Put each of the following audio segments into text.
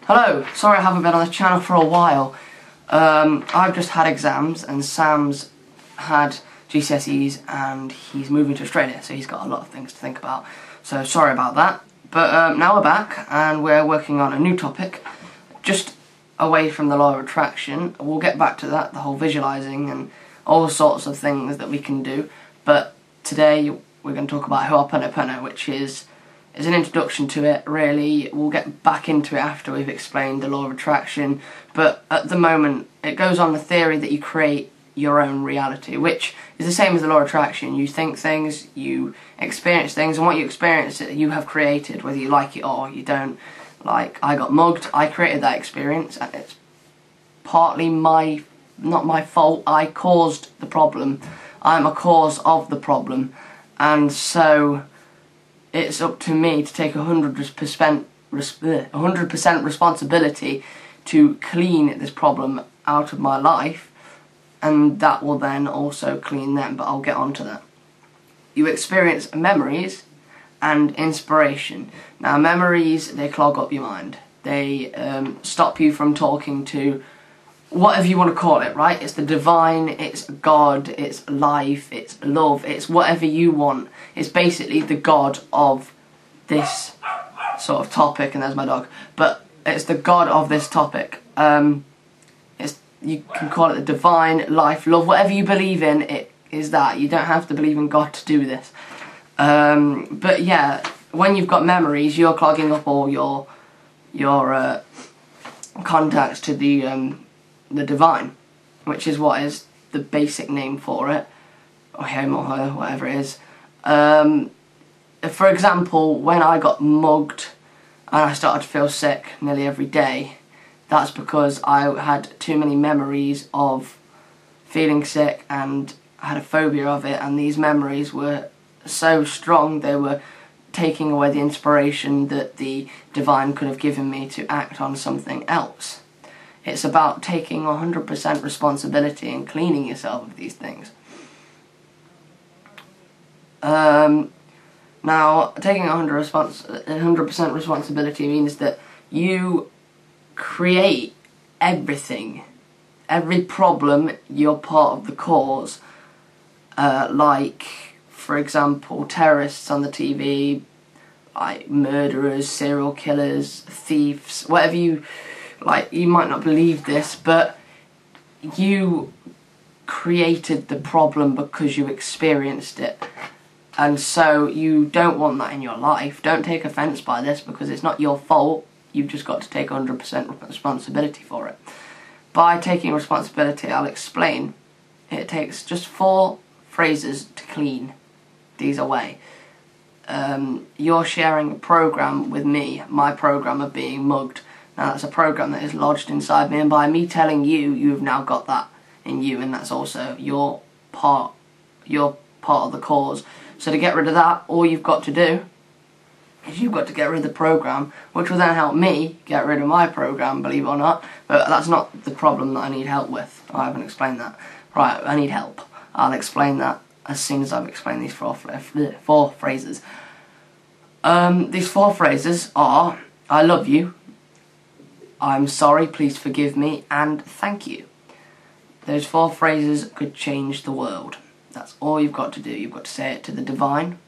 Hello, sorry I haven't been on the channel for a while. I've just had exams and Sam's had GCSEs and he's moving to Australia, so he's got a lot of things to think about. So sorry about that. But now we're back and we're working on a new topic, just away from the law of attraction. We'll get back to that, the whole visualising and all sorts of things that we can do. But today we're going to talk about oponopono, which is an introduction to it, really. We'll get back into it after we've explained the law of attraction, but at the moment it goes on the theory that you create your own reality, which is the same as the law of attraction. You think things, you experience things, and what you experience you have created, whether you like it or you don't. Like, I got mugged, I created that experience, and it's partly not my fault. I caused the problem. I'm a cause of the problem, and so it's up to me to take 100% responsibility to clean this problem out of my life, and that will then also clean them, but I'll get on to that. You experience memories and inspiration. Now, memories, they clog up your mind. They stop you from talking to whatever you want to call it, right? It's the divine, it's God, it's life, it's love, it's whatever you want. It's basically the God of this sort of topic, and there's my dog, but it's the God of this topic. You can call it the divine, life, love, whatever you believe in, it is that. You don't have to believe in God to do this. But yeah, when you've got memories, you're clogging up all your contacts to the divine, which is what is the basic name for it, or him or her, whatever it is. For example, when I got mugged and I started to feel sick nearly every day, that's because I had too many memories of feeling sick and I had a phobia of it, and these memories were so strong they were taking away the inspiration that the divine could have given me to act on something else. It's about taking 100% responsibility and cleaning yourself of these things. Now, taking 100% responsibility means that you create everything. Every problem, you're part of the cause. Like, for example, terrorists on the TV, like murderers, serial killers, thieves, whatever you... Like, you might not believe this, but you created the problem because you experienced it. And so you don't want that in your life. Don't take offence by this, because it's not your fault. You've just got to take 100% responsibility for it. By taking responsibility, I'll explain. It takes just 4 phrases to clean these away. You're sharing a program with me, my program of being mugged. Now, that's a program that is lodged inside me, and by me telling you, you've now got that in you, and that's also your part of the cause. So to get rid of that, all you've got to do is you've got to get rid of the program, which will then help me get rid of my program, believe it or not. But that's not the problem that I need help with. I haven't explained that. Right, I need help. I'll explain that as soon as I've explained these 4 phrases. These 4 phrases are: I love you, I'm sorry, please forgive me, and thank you. Those 4 phrases could change the world. That's all you've got to do. You've got to say it to the divine,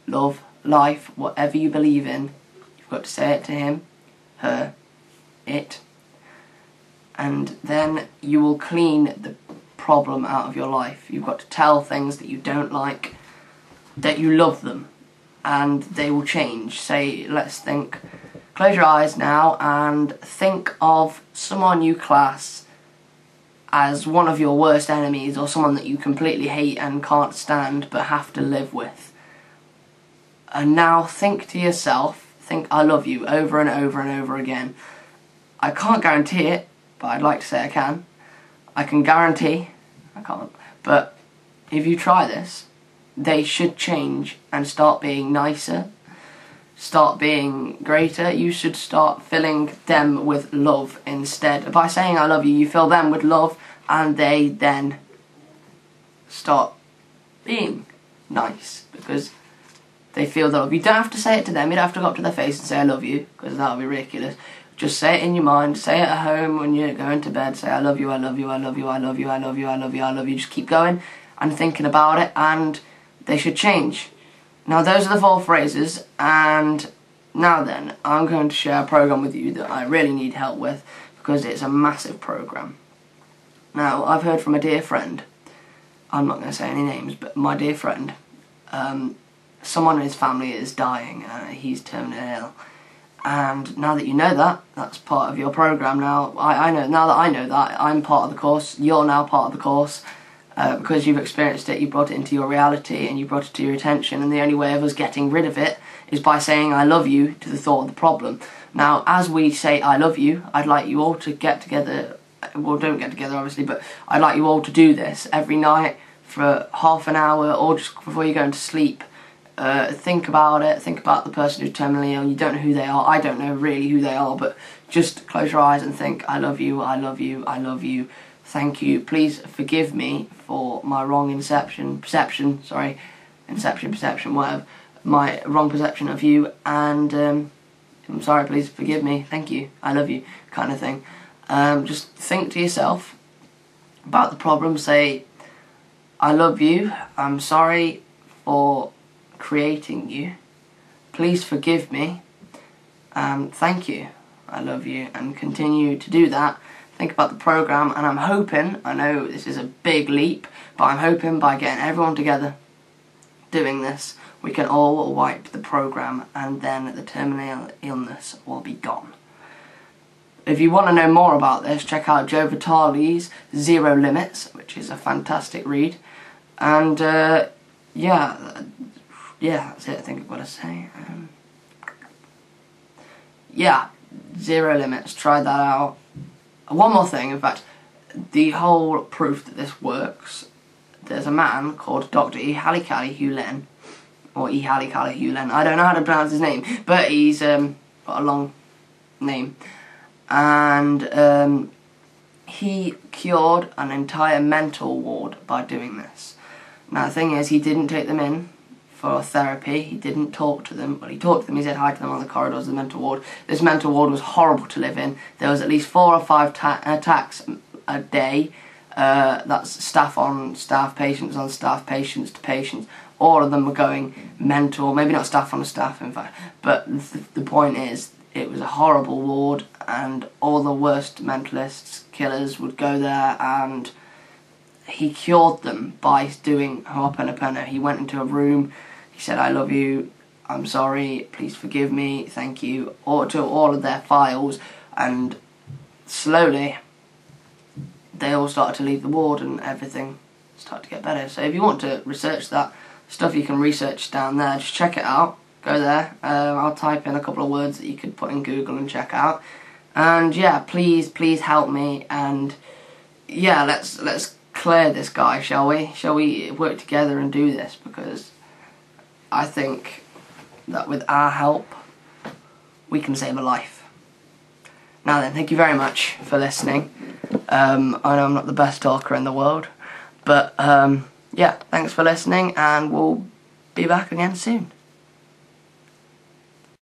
love, life, whatever you believe in. You've got to say it to him, her, it, and then you will clean the problem out of your life. You've got to tell things that you don't like that you love them, and they will change. Say, let's think, close your eyes now and think of someone you class as one of your worst enemies, or someone that you completely hate and can't stand but have to live with. And now think to yourself, think I love you over and over and over again. I can't guarantee it, but I'd like to say I can. I can guarantee, I can't, but if you try this, they should change and start being nicer, start being greater. You should start filling them with love instead. By saying I love you, you fill them with love, and they then start being nice, because they feel the love. You don't have to say it to them, you don't have to go up to their face and say I love you, because that would be ridiculous. Just say it in your mind, say it at home when you're going to bed, say I love you, I love you, I love you, I love you, I love you, I love you, I love you. Just keep going and thinking about it, and they should change. Now those are the 4 phrases, and now then, I'm going to share a program with you that I really need help with, because it's a massive program. Now, I've heard from a dear friend, I'm not going to say any names, but my dear friend, someone in his family is dying, he's terminally ill. And now that you know that, that's part of your program. Now now that I know that, I'm part of the course, you're now part of the course, because you've experienced it, you brought it into your reality, and you brought it to your attention, and the only way of us getting rid of it is by saying I love you to the thought of the problem. Now, as we say I love you, I'd like you all to get together, well, don't get together obviously, but I'd like you all to do this every night for half an hour, or just before you're going to sleep. Think about it, think about the person who's terminally ill. You don't know who they are, I don't know really who they are, but just close your eyes and think, I love you, I love you, I love you, thank you, please forgive me for my wrong perception, whatever, my wrong perception of you, and I'm sorry, please forgive me, thank you, I love you, kind of thing. Just think to yourself about the problem, say, I love you, I'm sorry for creating you, please forgive me, thank you, I love you, and continue to do that. Think about the program, and I'm hoping, I know this is a big leap, but I'm hoping by getting everyone together doing this, we can all wipe the program, and then the terminal illness will be gone. If you want to know more about this, check out Joe Vitale's Zero Limits, which is a fantastic read. And yeah, that's it I think I've got to say. Yeah, Zero Limits, try that out. One more thing, in fact, the whole proof that this works, there's a man called Dr. Ihalikali Hulen, or Ihalikali Hulen, I don't know how to pronounce his name, but he's got a long name, and he cured an entire mental ward by doing this. Now the thing is, he didn't take them in for therapy, he didn't talk to them, well he talked to them, he said hi to them on the corridors of the mental ward. This mental ward was horrible to live in. There was at least 4 or 5 attacks a day, that's staff on staff, patients on staff, patients to patients. All of them were going mental, maybe not staff on staff in fact, but the point is, it was a horrible ward, and all the worst mentalists, killers would go there, and he cured them by doing oponopono. He went into a room, he said I love you, I'm sorry, please forgive me, thank you, to all of their files, and slowly they all started to leave the ward and everything started to get better. So if you want to research that stuff, you can research down there, just check it out, go there, I'll type in a couple of words that you could put in Google and check out, and yeah, please help me, and yeah, let's clear this guy, shall we? Shall we work together and do this? Because I think that with our help, we can save a life. Now then, thank you very much for listening. I know I'm not the best talker in the world, but yeah, thanks for listening, and we'll be back again soon.